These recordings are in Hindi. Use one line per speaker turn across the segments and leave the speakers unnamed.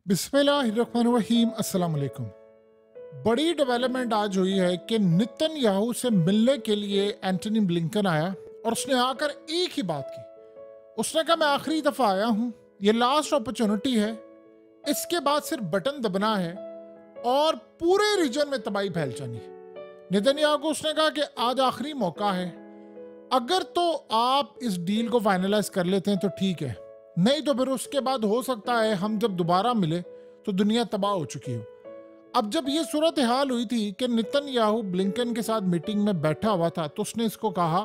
बिस्मिल्लाहिर्रहमानिर्रहीम अस्सलाम वालेकुम। बड़ी डेवलपमेंट आज हुई है कि नेतन्याहू से मिलने के लिए एंटनी ब्लिंकन आया और उसने आकर एक ही बात की। उसने कहा मैं आखिरी दफ़ा आया हूँ, ये लास्ट अपॉर्चुनिटी है, इसके बाद सिर्फ बटन दबना है और पूरे रीजन में तबाही फैल जानी है। नेतन्याहू को उसने कहा कि आज आखिरी मौका है, अगर तो आप इस डील को फाइनलाइज कर लेते हैं तो ठीक है, नहीं तो फिर उसके बाद हो सकता है हम जब दोबारा मिले तो दुनिया तबाह हो चुकी हो। अब जब ये सूरत हाल हुई थी कि नेतन्याहू ब्लिंकन के साथ मीटिंग में बैठा हुआ था तो उसने इसको कहा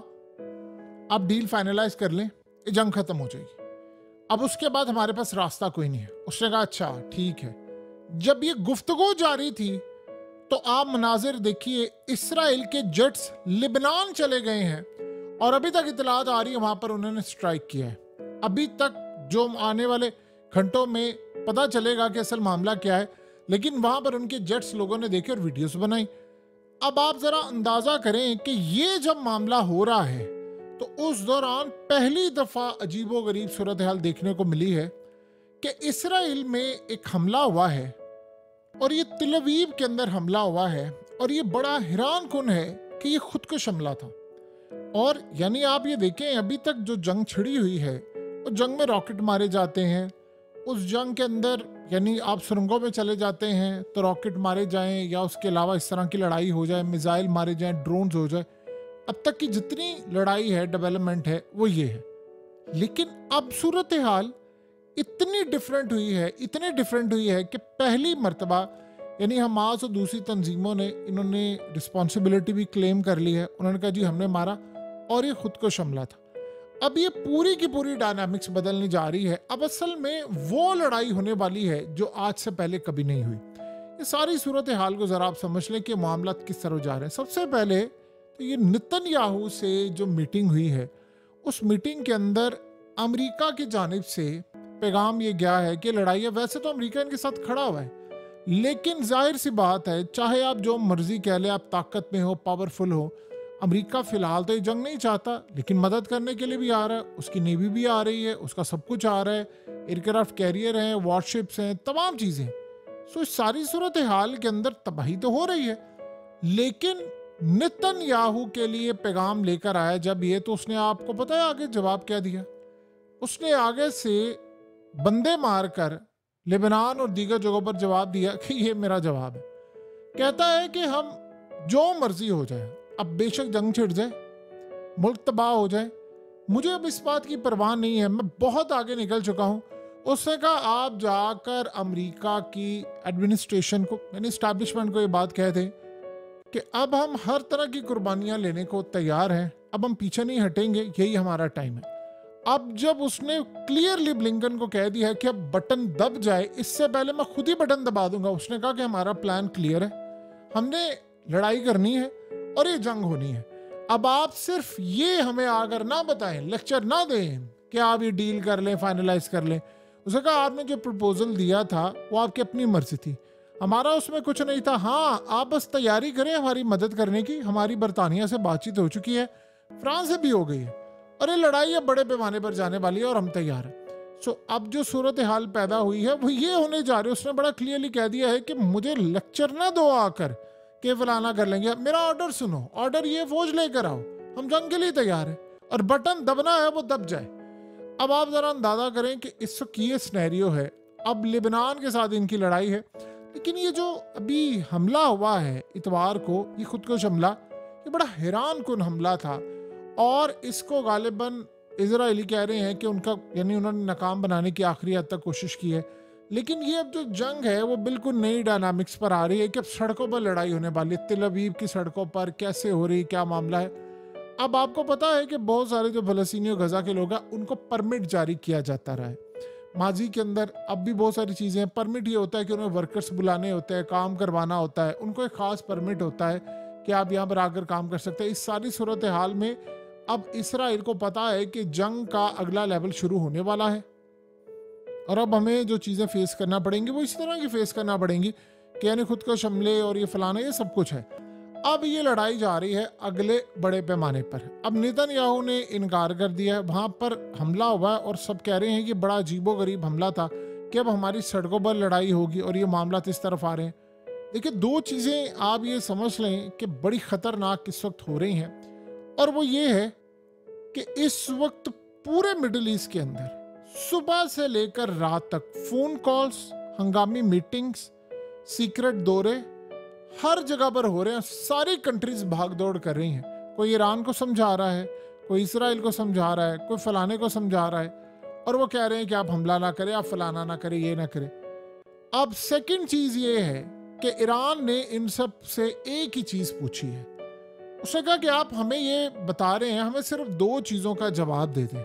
आप डील फाइनलाइज कर लें, ये जंग खत्म हो जाएगी, अब उसके बाद हमारे पास रास्ता कोई नहीं है। उसने कहा अच्छा ठीक है। जब ये गुफ्तगू जारी थी तो आप मनाजिर देखिए, इसराइल के जेट्स लिबनान चले गए हैं और अभी तक इतलात आ रही है वहां पर उन्होंने स्ट्राइक किया है। अभी तक जो आने वाले घंटों में पता चलेगा कि असल मामला क्या है, लेकिन वहां पर उनके जेट्स लोगों ने देखे और वीडियोस बनाई। अब आप जरा अंदाजा करें कि ये जब मामला हो रहा है तो उस दौरान पहली दफा अजीबोगरीब सूरत हाल देखने को मिली है कि इसराइल में एक हमला हुआ है और ये तिल अवीव के अंदर हमला हुआ है और ये बड़ा हैरान कुन है कि ये खुदकुश हमला था। और यानी आप ये देखें, अभी तक जो जंग छिड़ी हुई है वो जंग में रॉकेट मारे जाते हैं, उस जंग के अंदर यानी आप सुरंगों में चले जाते हैं तो रॉकेट मारे जाएं या उसके अलावा इस तरह की लड़ाई हो जाए, मिसाइल मारे जाएं, ड्रोन्स हो जाए। अब तक की जितनी लड़ाई है, डेवलपमेंट है, वो ये है। लेकिन अब सूरत हाल इतनी डिफरेंट हुई है, इतनी डिफरेंट हुई है कि पहली मर्तबा यानी हमास और दूसरी तंजीमों ने इन्होंने रिस्पॉन्सिबिलिटी भी क्लेम कर ली है। उन्होंने कहा जी हमने मारा और ये खुद को हमला था। अब ये पूरी की पूरी डायनामिक्स बदलने जा रही है। अब असल में वो लड़ाई होने वाली है जो आज से पहले कभी नहीं हुई। ये सारी सूरत हाल को जरा आप समझ लें कि मामला किस तरह जा रहे हैं। सबसे पहले तो ये नेतन्याहू से जो मीटिंग हुई है, उस मीटिंग के अंदर अमेरिका की जानिब से पैगाम ये गया है कि लड़ाई है, वैसे तो अमेरिका इनके साथ खड़ा हुआ है, लेकिन जाहिर सी बात है, चाहे आप जो मर्जी कह ले, आप ताकत में हो, पावरफुल हो, अमेरिका फिलहाल तो ये जंग नहीं चाहता, लेकिन मदद करने के लिए भी आ रहा है, उसकी नेवी भी आ रही है, उसका सब कुछ आ रहा है, एयरक्राफ्ट कैरियर हैं, वॉरशिप्स हैं, तमाम चीज़ें। सो इस सारी सूरत हाल के अंदर तबाही तो हो रही है, लेकिन नेतन्याहू के लिए पैगाम लेकर आया जब ये, तो उसने आपको पता है आगे जवाब क्या दिया? उसने आगे से बंदे मारकर लेबनान और दीगर जगहों पर जवाब दिया कि ये मेरा जवाब है। कहता है कि हम जो मर्जी हो जाए, अब बेशक जंग छिड़ जाए, मुल्क तबाह हो जाए, मुझे अब इस बात की परवाह नहीं है, मैं बहुत आगे निकल चुका हूं। उसने कहा आप जाकर अमेरिका की एडमिनिस्ट्रेशन को यानी इस्टेब्लिशमेंट को ये बात कह दें कि अब हम हर तरह की कुर्बानियां लेने को तैयार हैं, अब हम पीछे नहीं हटेंगे, यही हमारा टाइम है। अब जब उसने क्लियरली ब्लिंकन को कह दिया है कि अब बटन दब जाए, इससे पहले मैं खुद ही बटन दबा दूंगा, उसने कहा कि हमारा प्लान क्लियर है, हमने लड़ाई करनी है और ये जंग होनी है। अब आप सिर्फ ये हमें अगर ना बताएं, लेक्चर ना दें कि आप ये डील कर लें, फाइनलाइज कर लें। उसने कहा आपने जो प्रपोजल दिया था वो आपकी अपनी मर्जी थी, हमारा उसमें कुछ नहीं था। हाँ, आप बस तैयारी करें हमारी मदद करने की, हमारी बरतानिया से बातचीत हो चुकी है, फ्रांस से भी हो गई है, और ये लड़ाई अब बड़े पैमाने पर जाने वाली है और हम तैयार हैं। सो अब जो सूरत हाल पैदा हुई है वो ये होने जा रही है। उसने बड़ा क्लियरली कह दिया है कि मुझे लेक्चर ना दो आकर के फलाना कर लेंगे, मेरा ऑर्डर सुनो, ऑर्डर ये फौज लेकर आओ, हम जंग के लिए तैयार हैं और बटन दबना है वो दब जाए। अब आप जरा अंदाजा करें कि इस वक्त ये सिनेरियो है। अब लिबनान के साथ इनकी लड़ाई है, लेकिन ये जो अभी हमला हुआ है इतवार को, ये खुदकुश हमला, ये बड़ा हैरान कुन हमला था और इसको गालिबन इजरायली कह रहे हैं कि उनका यानी उन्होंने नाकाम बनाने की आखिरी हद तक कोशिश की है। लेकिन ये अब जो जंग है वो बिल्कुल नई डायनामिक्स पर आ रही है कि अब सड़कों पर लड़ाई होने वाली है। तिल अवीव की सड़कों पर कैसे हो रही, क्या मामला है। अब आपको पता है कि बहुत सारे जो फलस्तीनी और गजा के लोग हैं उनको परमिट जारी किया जाता रहा है माजी के अंदर, अब भी बहुत सारी चीज़ें हैं। परमिट ये होता है कि उन्हें वर्कर्स बुलाने होते हैं, काम करवाना होता है, उनको एक ख़ास परमिट होता है कि आप यहाँ पर आकर काम कर सकते हैं। इस सारी सूरत हाल में अब इसराइल को पता है कि जंग का अगला लेवल शुरू होने वाला है और अब हमें जो चीज़ें फेस करना पड़ेंगी वो इसी तरह की फेस करना पड़ेंगी कि यानी खुद को हमले और ये फलाना, ये सब कुछ है। अब ये लड़ाई जा रही है अगले बड़े पैमाने पर। अब नेतन्याहू ने इनकार कर दिया है, वहाँ पर हमला हुआ है और सब कह रहे हैं कि बड़ा अजीबोगरीब हमला था कि अब हमारी सड़कों पर लड़ाई होगी और ये मामला इस तरफ आ रहे हैं। देखिए, दो चीज़ें आप ये समझ लें कि बड़ी ख़तरनाक इस वक्त हो रही हैं, और वो ये है कि इस वक्त पूरे मिडिल ईस्ट के अंदर सुबह से लेकर रात तक फ़ोन कॉल्स, हंगामी मीटिंग्स, सीक्रेट दौरे हर जगह पर हो रहे हैं। सारी कंट्रीज भाग दौड़ कर रही हैं। कोई ईरान को समझा रहा है, कोई इसराइल को समझा रहा है, कोई फलाने को समझा रहा है, और वो कह रहे हैं कि आप हमला ना करें, आप फलाना ना करें, ये ना करें। अब सेकंड चीज़ ये है कि ईरान ने इन सब से एक ही चीज़ पूछी है। उसने कहा कि आप हमें ये बता रहे हैं, हमें सिर्फ दो चीज़ों का जवाब दे दें।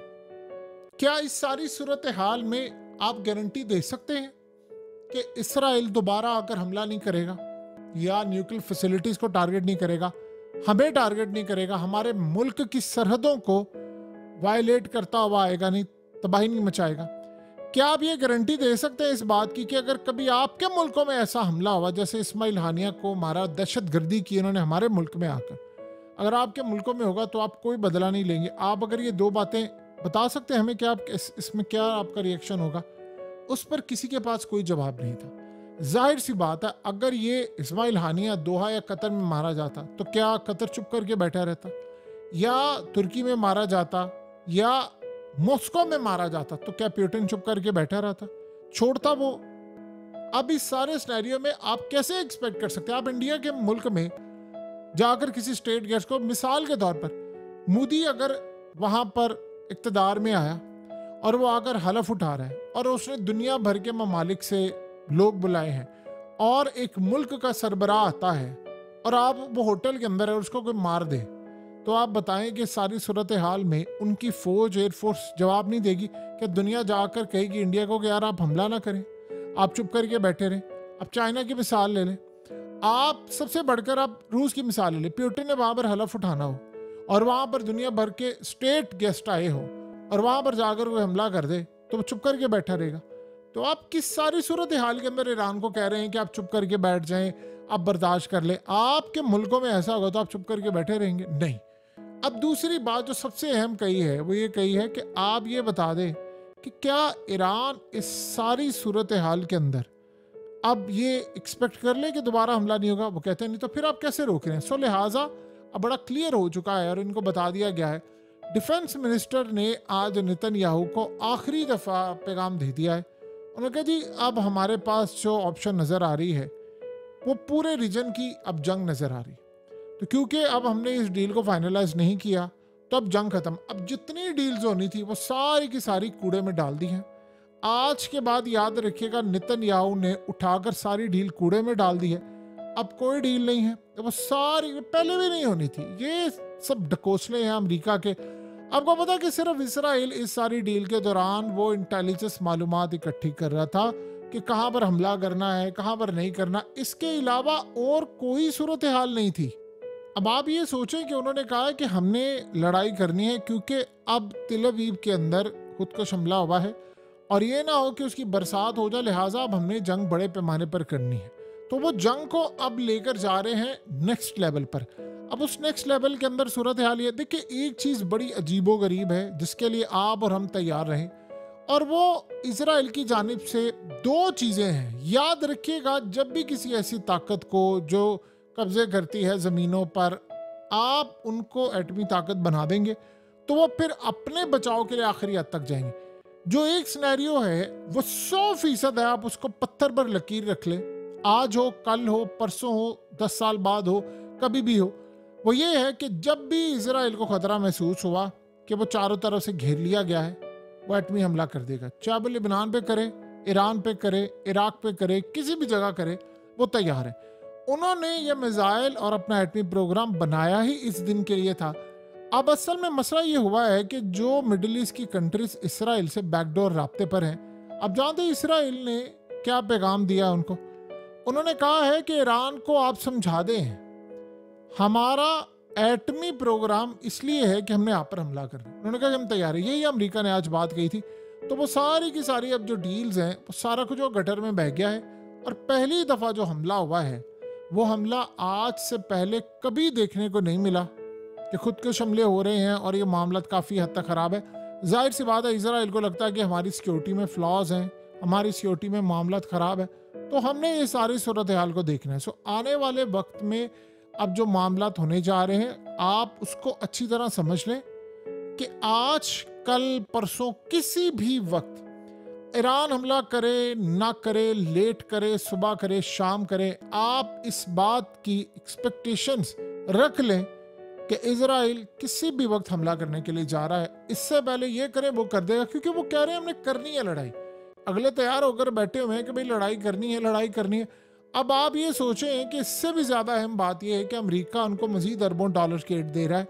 क्या इस सारी सूरत हाल में आप गारंटी दे सकते हैं कि इसराइल दोबारा आकर हमला नहीं करेगा या न्यूक्लियर फैसिलिटीज़ को टारगेट नहीं करेगा, हमें टारगेट नहीं करेगा, हमारे मुल्क की सरहदों को वायलेट करता हुआ आएगा नहीं, तबाही नहीं मचाएगा? क्या आप ये गारंटी दे सकते हैं इस बात की कि अगर कभी आपके मुल्कों में ऐसा हमला हुआ, जैसे इस्माइल हानिया को मारा, दहशतगर्दी की इन्होंने हमारे मुल्क में आकर, अगर आपके मुल्कों में होगा तो आप कोई बदला नहीं लेंगे? आप अगर ये दो बातें बता सकते हैं हमें कि आप इसमें क्या आपका रिएक्शन होगा? उस पर किसी के पास कोई जवाब नहीं था। जाहिर सी बात है, अगर ये इस्माइल हानिया दोहा या कतर में मारा जाता तो क्या कतर चुप करके बैठा रहता? या तुर्की में मारा जाता या मॉस्को में मारा जाता तो क्या पुतिन चुप करके बैठा रहता, छोड़ता वो? अब इस सारे सिनेरियो में आप कैसे एक्सपेक्ट कर सकते हैं? आप इंडिया के मुल्क में जाकर किसी स्टेट गेस्ट को, मिसाल के तौर पर मोदी अगर वहां पर इक़्तिदार में आया और वो आकर हलफ उठा रहा है और उसने दुनिया भर के ममालिक से लोग बुलाए हैं और एक मुल्क का सरबराह आता है और आप वो होटल के अंदर है और उसको कोई मार दे, तो आप बताएं कि सारी सूरत हाल में उनकी फौज, एयरफोर्स जवाब नहीं देगी? कि दुनिया जाकर कहेगी इंडिया को कि यार आप हमला ना करें, आप चुप करके बैठे रहें? अब चाइना की मिसाल ले लें, आप सबसे बढ़कर आप रूस की मिसाल ले लें। पुतिन ने वहाँ पर हलफ उठाना हो और वहाँ पर दुनिया भर के स्टेट गेस्ट आए हो और वहाँ पर जाकर कोई हमला कर दे, तो वो चुप करके बैठा रहेगा? तो आप किस सारी सूरत हाल के अंदर ईरान को कह रहे हैं कि आप चुप करके बैठ जाएं, आप बर्दाश्त कर लें? आपके मुल्कों में ऐसा होगा तो आप चुप करके बैठे रहेंगे? नहीं। अब दूसरी बात जो सबसे अहम कही है वो ये कही है कि आप ये बता दें कि क्या ईरान इस सारी सूरत हाल के अंदर अब ये एक्सपेक्ट कर ले कि दोबारा हमला नहीं होगा? वो कहते हैं नहीं, तो फिर आप कैसे रोक रहे हैं? सो लिहाजा अब बड़ा क्लियर हो चुका है और इनको बता दिया गया है। डिफेंस मिनिस्टर ने आज नेतन्याहू को आखिरी दफ़ा पैगाम दे दिया है। उन्होंने कहा जी अब हमारे पास जो ऑप्शन नज़र आ रही है वो पूरे रीजन की अब जंग नज़र आ रही, तो क्योंकि अब हमने इस डील को फाइनलाइज नहीं किया तो अब जंग खत्म। अब जितनी डील्स होनी थी वो सारी की सारी कूड़े में डाल दी हैं। आज के बाद याद रखिएगा, नेतन्याहू ने उठाकर सारी डील कूड़े में डाल दी है। अब कोई डील नहीं है, वो सारी पहले भी नहीं होनी थी। ये सब ढकोसले हैं अमेरिका के। आपको पता कि सिर्फ इसराइल इस सारी डील के दौरान वो इंटेलिजेंस मालूमात इकट्ठी कर रहा था कि कहाँ पर हमला करना है, कहाँ पर नहीं करना। इसके अलावा और कोई सूरत हाल नहीं थी। अब आप ये सोचें कि उन्होंने कहा कि हमने लड़ाई करनी है क्योंकि अब तिल अवीव के अंदर खुदकुश हमला हुआ है और ये ना हो कि उसकी बरसात हो जाए, लिहाजा अब हमने जंग बड़े पैमाने पर करनी है। तो वो जंग को अब लेकर जा रहे हैं नेक्स्ट लेवल पर। अब उस नेक्स्ट लेवल के अंदर सूरत हाल ये देखिए, एक चीज़ बड़ी अजीबो गरीब है जिसके लिए आप और हम तैयार रहें, और वो इजराइल की जानिब से दो चीज़ें हैं। याद रखिएगा, जब भी किसी ऐसी ताकत को जो कब्जे करती है ज़मीनों पर, आप उनको एटमी ताकत बना देंगे तो वो फिर अपने बचाव के लिए आखिरी हद तक जाएंगे। जो एक सिनेरियो है वो 100% है, आप उसको पत्थर पर लकीर रख लें, आज हो, कल हो, परसों हो, 10 साल बाद हो, कभी भी हो। वो ये है कि जब भी इजराइल को खतरा महसूस हुआ कि वो चारों तरफ से घेर लिया गया है, वो एटमी हमला कर देगा। चाहे वो लेबनान पे करे, ईरान पे करे, इराक पे करे, किसी भी जगह करे, वो तैयार है। उन्होंने ये मिसाइल और अपना एटमी प्रोग्राम बनाया ही इस दिन के लिए था। अब असल में मसला ये हुआ है कि जो मिडिल ईस्ट की कंट्रीज इसराइल से बैकडोर राब्ते पर हैं। अब जानते इसराइल ने क्या पैगाम दिया उनको? उन्होंने कहा है कि ईरान को आप समझा दें हमारा एटमी प्रोग्राम इसलिए है कि हमने आप पर हमला करना। उन्होंने कहा कि हम तैयार हैं। यही अमेरिका ने आज बात कही थी। तो वो सारी की सारी अब जो डील्स हैं वो सारा कुछ वो गटर में बह गया है। और पहली दफ़ा जो हमला हुआ है वो हमला आज से पहले कभी देखने को नहीं मिला कि खुदकुश हमले हो रहे हैं और ये मामला काफ़ी हद तक ख़राब है। जाहिर सी बात है, इजराइल को लगता है कि हमारी सिक्योरिटी में फ्लॉज हैं, हमारी सीओटी में मामलात ख़राब है, तो हमने ये सारी सूरत हाल को देखना है। सो आने वाले वक्त में अब जो मामलात होने जा रहे हैं, आप उसको अच्छी तरह समझ लें कि आज कल परसों किसी भी वक्त ईरान हमला करे ना करे, लेट करे, सुबह करे, शाम करे, आप इस बात की एक्सपेक्टेशंस रख लें कि इजराइल किसी भी वक्त हमला करने के लिए जा रहा है। इससे पहले ये करे वो कर देगा, क्योंकि वो कह रहे हैं हमने करनी है लड़ाई। अगले तैयार होकर बैठे हुए हैं कि भाई लड़ाई करनी है, लड़ाई करनी है। अब आप ये सोचें कि इससे भी ज़्यादा अहम बात यह है कि अमेरिका उनको मजीद अरबों डॉलर की एड दे रहा है।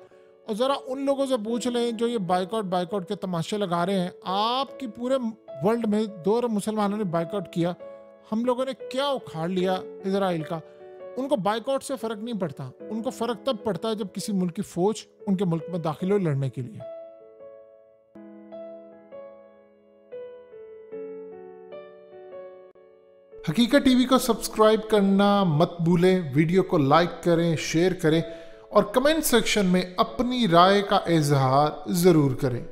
और ज़रा उन लोगों से पूछ लें जो ये बाइकआउट के तमाशे लगा रहे हैं, आपकी पूरे वर्ल्ड में 2 अरब मुसलमानों ने बाइकआउट किया, हम लोगों ने क्या उखाड़ लिया इजराइल का। उनको बाइकआउट से फ़र्क नहीं पड़ता, उनको फ़र्क तब पड़ता है जब किसी मुल्क की फ़ौज उनके मुल्क में दाखिल हो लड़ने के लिए।
हकीकत टीवी को सब्सक्राइब करना मत भूलें, वीडियो को लाइक करें, शेयर करें और कमेंट सेक्शन में अपनी राय का इजहार ज़रूर करें।